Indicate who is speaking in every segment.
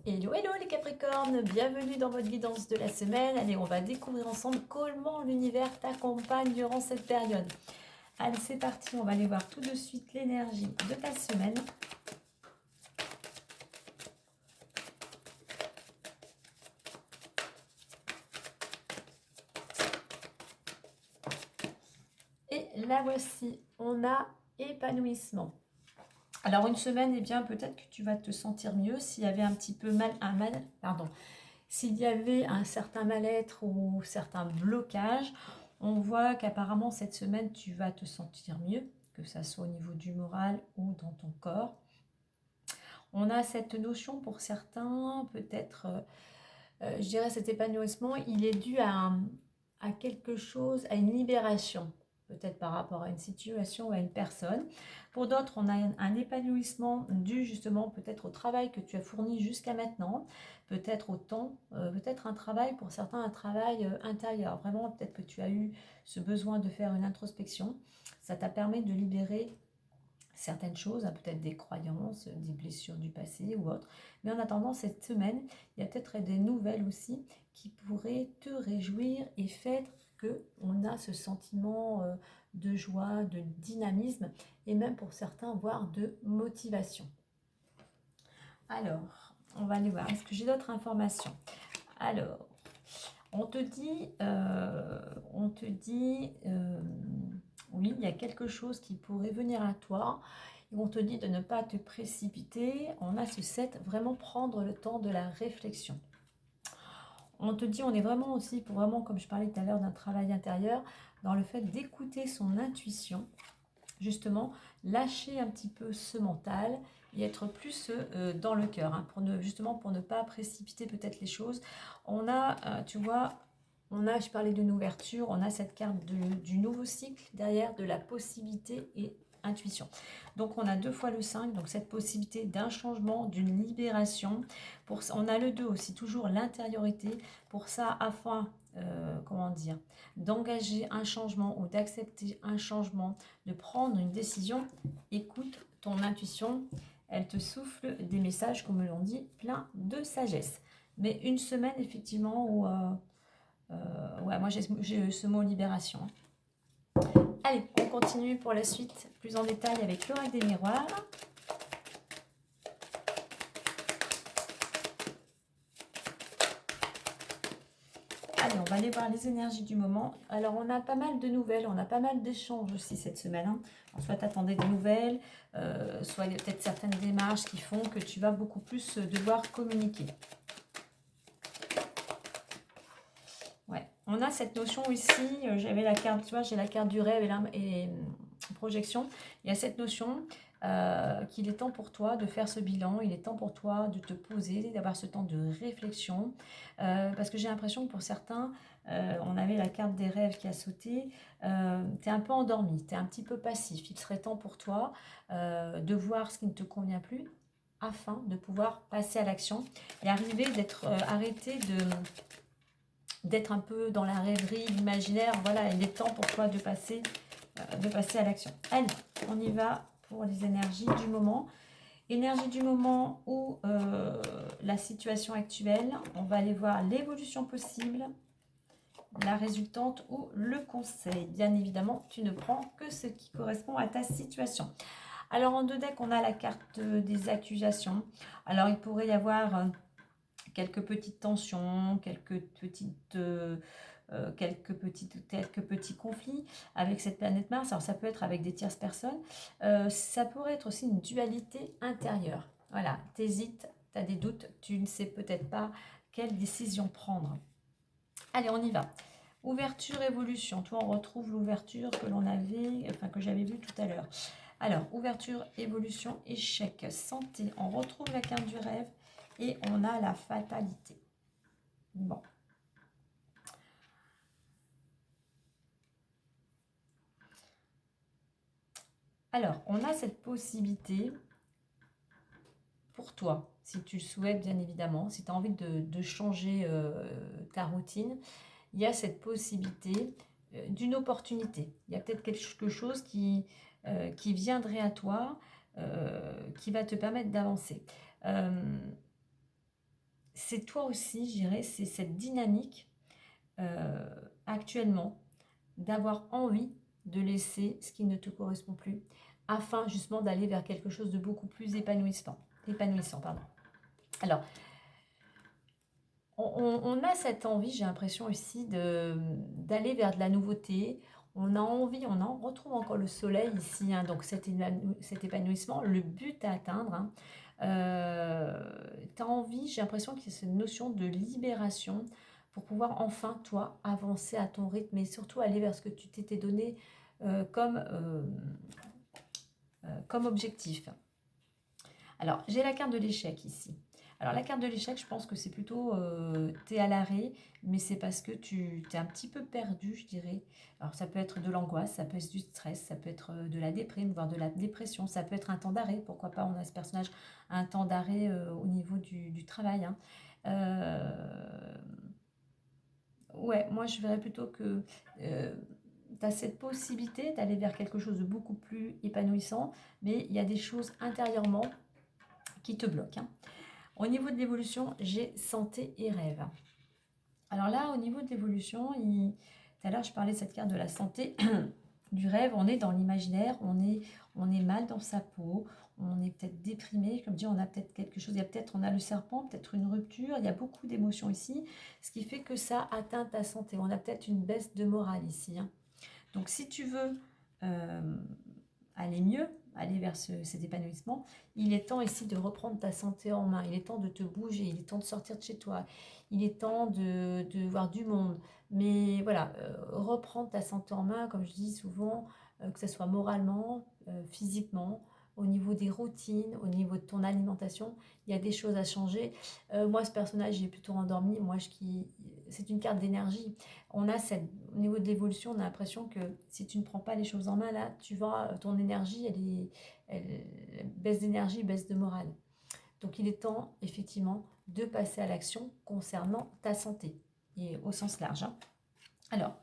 Speaker 1: Hello, hello les Capricornes, bienvenue dans votre guidance de la semaine. Allez, on va découvrir ensemble comment l'univers t'accompagne durant cette période. Allez, c'est parti, on va aller voir tout de suite l'énergie de ta semaine. Et la voici, on a épanouissement. Alors une semaine, eh bien peut-être que tu vas te sentir mieux s'il y avait un petit peu s'il y avait un certain mal-être ou certains blocages. On voit qu'apparemment cette semaine tu vas te sentir mieux, que ça soit au niveau du moral ou dans ton corps. On a cette notion pour certains, peut-être, je dirais cet épanouissement, il est dû à quelque chose, à une libération, peut-être par rapport à une situation ou à une personne. Pour d'autres, on a un épanouissement dû justement peut-être au travail que tu as fourni jusqu'à maintenant, peut-être au temps, peut-être un travail, pour certains un travail intérieur. Vraiment, peut-être que tu as eu ce besoin de faire une introspection. Ça t'a permis de libérer certaines choses, hein, peut-être des croyances, des blessures du passé ou autres. Mais en attendant, cette semaine, il y a peut-être des nouvelles aussi qui pourraient te réjouir et faire qu'on a ce sentiment de joie, de dynamisme et même pour certains, voire de motivation. Alors, on va aller voir. Est-ce que j'ai d'autres informations? Alors, on te dit, oui, il y a quelque chose qui pourrait venir à toi. On te dit de ne pas te précipiter. On a ce 7, vraiment prendre le temps de la réflexion. On te dit, on est vraiment aussi, pour vraiment, comme je parlais tout à l'heure, d'un travail intérieur, dans le fait d'écouter son intuition, justement, lâcher un petit peu ce mental et être plus dans le cœur, hein, justement pour ne pas précipiter peut-être les choses. On a, tu vois, je parlais d'une ouverture, on a cette carte du nouveau cycle derrière, de la possibilité et intuition. Donc on a 2 fois le 5, donc cette possibilité d'un changement, d'une libération. On a le 2 aussi, toujours l'intériorité. Pour ça, afin, comment dire, d'engager un changement ou d'accepter un changement, de prendre une décision, écoute ton intuition. Elle te souffle des messages, comme l'on dit, plein de sagesse. Mais une semaine, effectivement, où... ouais, moi j'ai ce mot libération. Allez, on continue pour la suite, plus en détail avec l'oracle des miroirs. Allez, on va aller voir les énergies du moment. Alors, on a pas mal de nouvelles, on a pas mal d'échanges aussi cette semaine. Hein. Soit tu attendais des nouvelles, soit il y a peut-être certaines démarches qui font que tu vas beaucoup plus devoir communiquer. On a cette notion ici, j'avais la carte, tu vois, j'ai la carte du rêve et projection. Il y a cette notion qu'il est temps pour toi de faire ce bilan, il est temps pour toi de te poser, d'avoir ce temps de réflexion. Parce que j'ai l'impression que pour certains, on avait la carte des rêves qui a sauté, tu es un peu endormi, tu es un petit peu passif. Il serait temps pour toi de voir ce qui ne te convient plus afin de pouvoir passer à l'action et arriver d'être arrêté d'être un peu dans la rêverie, l'imaginaire. Voilà, il est temps pour toi de passer à l'action. Allez, on y va pour les énergies du moment. Énergie du moment ou la situation actuelle. On va aller voir l'évolution possible, la résultante ou le conseil. Bien évidemment, tu ne prends que ce qui correspond à ta situation. Alors, en 2 decks, on a la carte des accusations. Alors, il pourrait y avoir... quelques petites tensions, quelques petits conflits avec cette planète Mars. Alors ça peut être avec des tierces personnes, ça pourrait être aussi une dualité intérieure. Voilà, t'hésites, tu as des doutes, tu ne sais peut-être pas quelle décision prendre. Allez, on y va. Ouverture, évolution. Toi, on retrouve l'ouverture que l'on avait, enfin que j'avais vue tout à l'heure. Alors, ouverture, évolution, échec, santé. On retrouve la carte du rêve. Et on a la fatalité. Bon. Alors, on a cette possibilité pour toi, si tu le souhaites bien évidemment, si tu as envie de changer ta routine, il y a cette possibilité d'une opportunité. Il y a peut-être quelque chose qui viendrait à toi, qui va te permettre d'avancer. c'est toi aussi, je dirais, c'est cette dynamique actuellement d'avoir envie de laisser ce qui ne te correspond plus afin justement d'aller vers quelque chose de beaucoup plus épanouissant, pardon. Alors, on a cette envie, j'ai l'impression aussi, d'aller vers de la nouveauté. On a envie, on en retrouve encore le soleil ici, hein, donc cet épanouissement, le but à atteindre. Hein. Tu as envie, j'ai l'impression qu'il y a cette notion de libération pour pouvoir enfin, toi, avancer à ton rythme et surtout aller vers ce que tu t'étais donné comme objectif. Alors, j'ai la carte de l'échec ici. Alors, la carte de l'échec, je pense que c'est plutôt, tu es à l'arrêt, mais c'est parce que tu t'es un petit peu perdu, je dirais. Alors, ça peut être de l'angoisse, ça peut être du stress, ça peut être de la déprime, voire de la dépression, ça peut être un temps d'arrêt. Pourquoi pas, on a ce personnage, un temps d'arrêt au niveau du travail. Hein. Ouais, moi, je verrais plutôt que tu as cette possibilité d'aller vers quelque chose de beaucoup plus épanouissant, mais il y a des choses intérieurement qui te bloquent. Hein. Au niveau de l'évolution, j'ai santé et rêve. Alors là, au niveau de l'évolution, tout à l'heure, je parlais de cette carte de la santé, du rêve. On est dans l'imaginaire, on est mal dans sa peau, on est peut-être déprimé. Comme dit, on a peut-être quelque chose, on a le serpent, peut-être une rupture. Il y a beaucoup d'émotions ici, ce qui fait que ça atteint ta santé. On a peut-être une baisse de morale ici. Hein. Donc, si tu veux aller mieux, aller vers cet épanouissement, il est temps ici de reprendre ta santé en main, il est temps de te bouger, il est temps de sortir de chez toi, il est temps de voir du monde. Mais voilà, reprendre ta santé en main, comme je dis souvent, que ce soit moralement, physiquement, au niveau des routines, au niveau de ton alimentation, il y a des choses à changer. Moi, ce personnage, il est plutôt endormi. C'est une carte d'énergie. Au niveau de l'évolution, on a l'impression que si tu ne prends pas les choses en main, là, ton énergie, elle baisse d'énergie, baisse de morale. Donc, il est temps, effectivement, de passer à l'action concernant ta santé, et au sens large. Hein. Alors,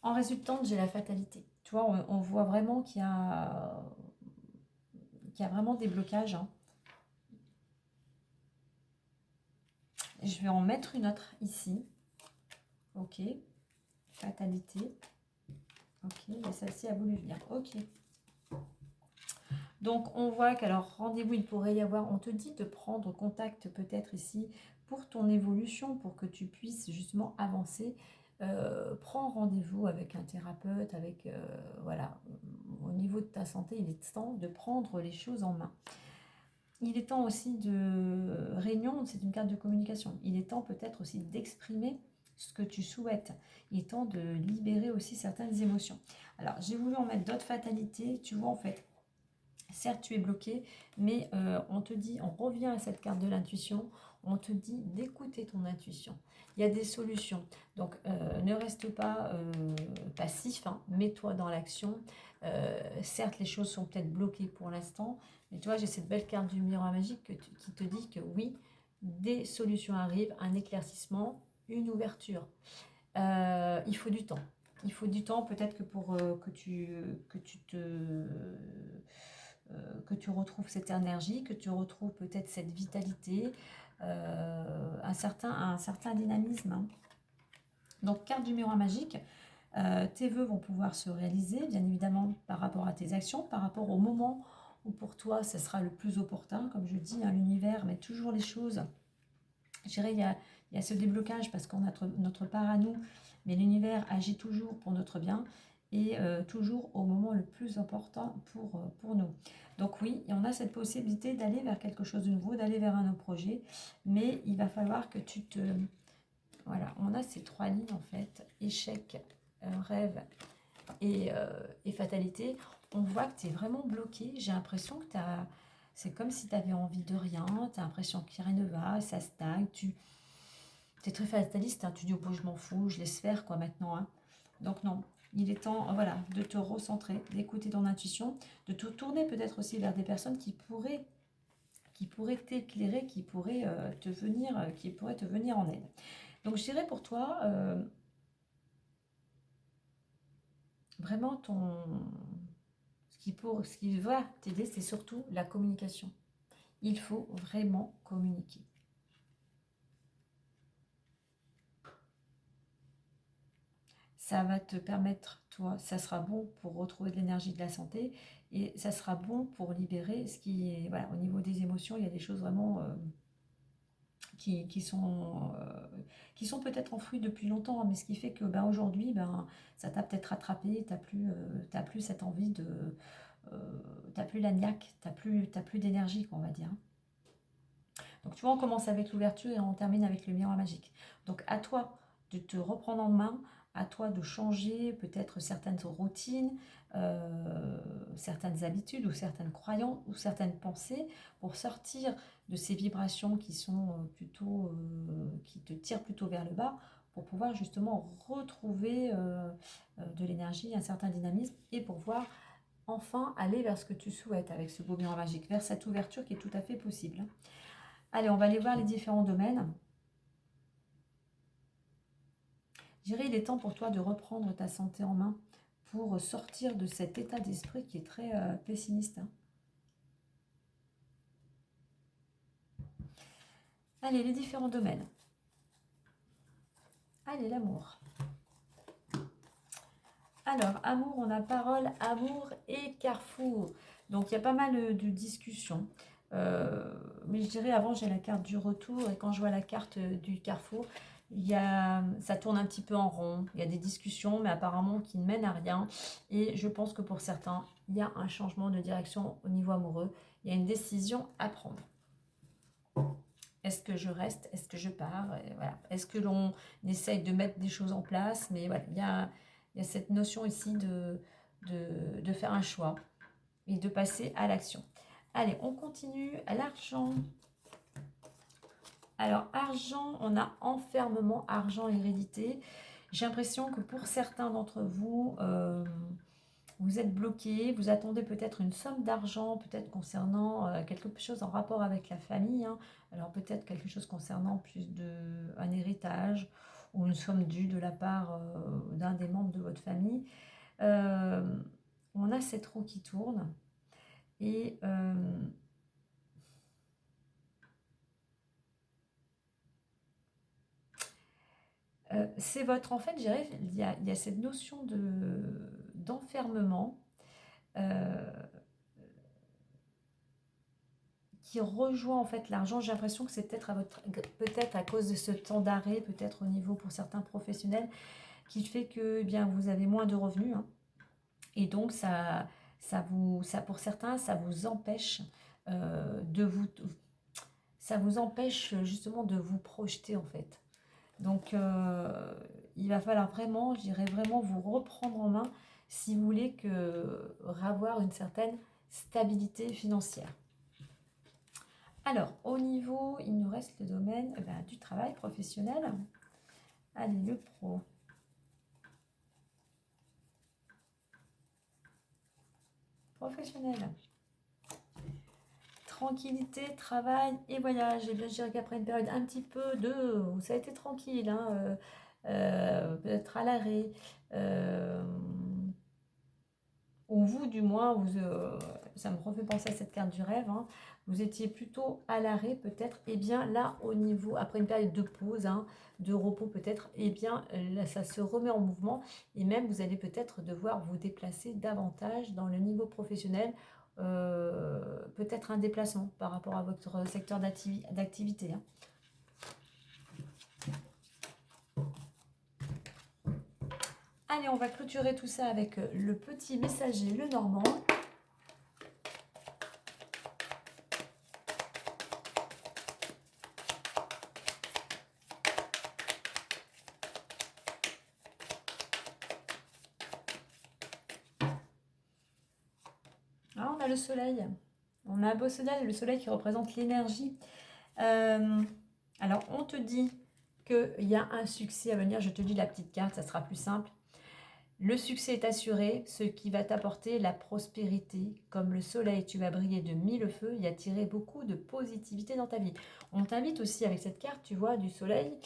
Speaker 1: en résultante, j'ai la fatalité. Tu vois, on voit vraiment qu'il y a vraiment des blocages. Hein. Je vais en mettre une autre ici. Ok. Fatalité. Ok, mais celle-ci a voulu venir. Ok. Donc, on voit qu'alors, rendez-vous, il pourrait y avoir, on te dit de prendre contact peut-être ici pour ton évolution, pour que tu puisses justement avancer. Prends rendez-vous avec un thérapeute, voilà, au niveau de ta santé, il est temps de prendre les choses en main. Il est temps aussi de réunion, c'est une carte de communication. Il est temps peut-être aussi d'exprimer ce que tu souhaites. Il est temps de libérer aussi certaines émotions. Alors, j'ai voulu en mettre d'autres fatalités. Tu vois, en fait, certes, tu es bloqué, mais on te dit, on revient à cette carte de l'intuition, on te dit d'écouter ton intuition. Il y a des solutions. Donc, ne reste pas passif, hein, mets-toi dans l'action. Certes, les choses sont peut-être bloquées pour l'instant, mais tu vois, j'ai cette belle carte du miroir magique qui te dit que oui, des solutions arrivent, un éclaircissement, une ouverture. Il faut du temps. Il faut du temps peut-être que pour que tu retrouves cette énergie, que tu retrouves peut-être cette vitalité, un certain dynamisme. Hein. Donc, carte du miroir magique, tes vœux vont pouvoir se réaliser, bien évidemment, par rapport à tes actions, par rapport au moment où pour toi, ce sera le plus opportun. Comme je dis, hein, l'univers met toujours les choses. Je dirais, il y a ce déblocage parce qu'on a notre part à nous, mais l'univers agit toujours pour notre bien et toujours au moment le plus important pour nous. Donc oui, on a cette possibilité d'aller vers quelque chose de nouveau, d'aller vers un autre projet, mais il va falloir que tu te... Voilà, on a ces trois lignes en fait, échec, rêve et fatalité. On voit que tu es vraiment bloqué, j'ai l'impression que c'est comme si tu avais envie de rien, tu as l'impression que rien ne va, ça stagne, tu es très fataliste, hein, tu dis, oh, je m'en fous, je laisse faire quoi maintenant. Hein. Donc non, il est temps voilà, de te recentrer, d'écouter ton intuition, de te tourner peut-être aussi vers des personnes qui pourraient t'éclairer, qui pourraient te venir en aide. Donc je dirais pour toi, vraiment ce qui va t'aider, c'est surtout la communication. Il faut vraiment communiquer. ça va te permettre, toi, ça sera bon pour retrouver de l'énergie, de la santé, et ça sera bon pour libérer ce qui est, voilà, au niveau des émotions, il y a des choses vraiment qui sont peut-être enfouies depuis longtemps, mais ce qui fait que ben, aujourd'hui, ben, ça t'a peut-être rattrapé, t'as plus cette envie de... t'as plus la niaque, t'as plus d'énergie, quoi, on va dire. Donc tu vois, on commence avec l'ouverture et on termine avec le miroir magique. Donc à toi de te reprendre en main, à toi de changer peut-être certaines routines, certaines habitudes ou certaines croyances ou certaines pensées pour sortir de ces vibrations qui sont plutôt, qui te tirent plutôt vers le bas, pour pouvoir justement retrouver de l'énergie, un certain dynamisme et pour pouvoir enfin aller vers ce que tu souhaites avec ce beau miroir magique, vers cette ouverture qui est tout à fait possible. Allez, on va aller voir les différents domaines. Je dirais, il est temps pour toi de reprendre ta santé en main pour sortir de cet état d'esprit qui est très pessimiste. Allez, les différents domaines. Allez, l'amour. Alors, amour, on a parole, amour et carrefour. Donc, il y a pas mal de discussions. Mais je dirais, avant, j'ai la carte du retour. Et quand je vois la carte du carrefour, ça tourne un petit peu en rond. Il y a des discussions, mais apparemment qui ne mènent à rien. Et je pense que pour certains, il y a un changement de direction au niveau amoureux. Il y a une décision à prendre. Est-ce que je reste? Est-ce que je pars? Voilà. Est-ce que l'on essaye de mettre des choses en place? Mais voilà, il y a cette notion ici de faire un choix et de passer à l'action. Allez, on continue à l'argent. Alors, argent, on a enfermement, argent, hérédité. J'ai l'impression que pour certains d'entre vous, vous êtes bloqués, vous attendez peut-être une somme d'argent, peut-être concernant quelque chose en rapport avec la famille. Hein. Alors, peut-être quelque chose concernant plus un héritage ou une somme due de la part d'un des membres de votre famille. On a cette roue qui tourne et c'est votre, en fait, je dirais, il y a cette notion d'enfermement qui rejoint en fait l'argent. J'ai l'impression que c'est peut-être à cause de ce temps d'arrêt, peut-être au niveau pour certains professionnels, qui fait que eh bien vous avez moins de revenus. Hein. Et donc ça pour certains, ça vous empêche ça vous empêche justement de vous projeter en fait. Donc, il va falloir vraiment, je dirais vraiment vous reprendre en main si vous voulez avoir une certaine stabilité financière. Alors, au niveau, il nous reste le domaine du travail professionnel. Allez, le pro. Professionnel. Tranquillité, travail et voyage. Et bien, je dirais qu'après une période un petit peu où ça a été tranquille, hein, peut-être à l'arrêt, ou vous du moins, ça me refait penser à cette carte du rêve, hein, vous étiez plutôt à l'arrêt peut-être, et bien là au niveau, après une période de pause, hein, de repos peut-être, et bien là ça se remet en mouvement, et même vous allez peut-être devoir vous déplacer davantage dans le niveau professionnel, peut-être un déplacement par rapport à votre secteur d'activité. Hein. Allez, on va clôturer tout ça avec le petit messager, le Normand. Ah, on a le soleil. On a un beau soleil, le soleil qui représente l'énergie. Alors, on te dit qu'il y a un succès à venir. Je te dis la petite carte, ça sera plus simple. Le succès est assuré, ce qui va t'apporter la prospérité. Comme le soleil, tu vas briller de mille feux et attirer beaucoup de positivité dans ta vie. On t'invite aussi avec cette carte, tu vois, du soleil,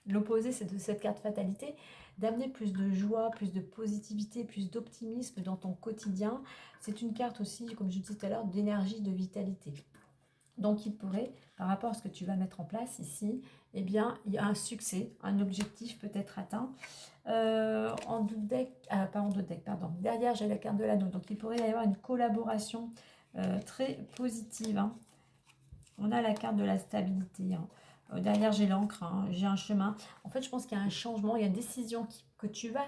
Speaker 1: l'opposé c'est de cette carte fatalité, d'amener plus de joie, plus de positivité, plus d'optimisme dans ton quotidien. C'est une carte aussi, comme je disais tout à l'heure, d'énergie, de vitalité. Donc, il pourrait, par rapport à ce que tu vas mettre en place ici, eh bien, il y a un succès, un objectif peut être atteint. En double deck, pas en double deck, pardon. Derrière, j'ai la carte de l'anneau. Donc, il pourrait y avoir une collaboration très positive. Hein. On a la carte de la stabilité. Hein. Derrière, j'ai l'encre, hein, j'ai un chemin. En fait, je pense qu'il y a un changement, il y a une décision que tu vas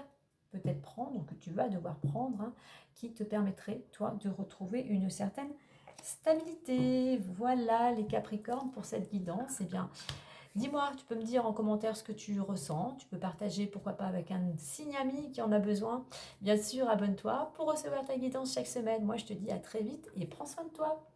Speaker 1: peut-être prendre, que tu vas devoir prendre, hein, qui te permettrait, toi, de retrouver une certaine stabilité. Voilà les Capricornes pour cette guidance. Eh bien, dis-moi, tu peux me dire en commentaire ce que tu ressens. Tu peux partager, pourquoi pas, avec un signe ami qui en a besoin. Bien sûr, abonne-toi pour recevoir ta guidance chaque semaine. Moi, je te dis à très vite et prends soin de toi.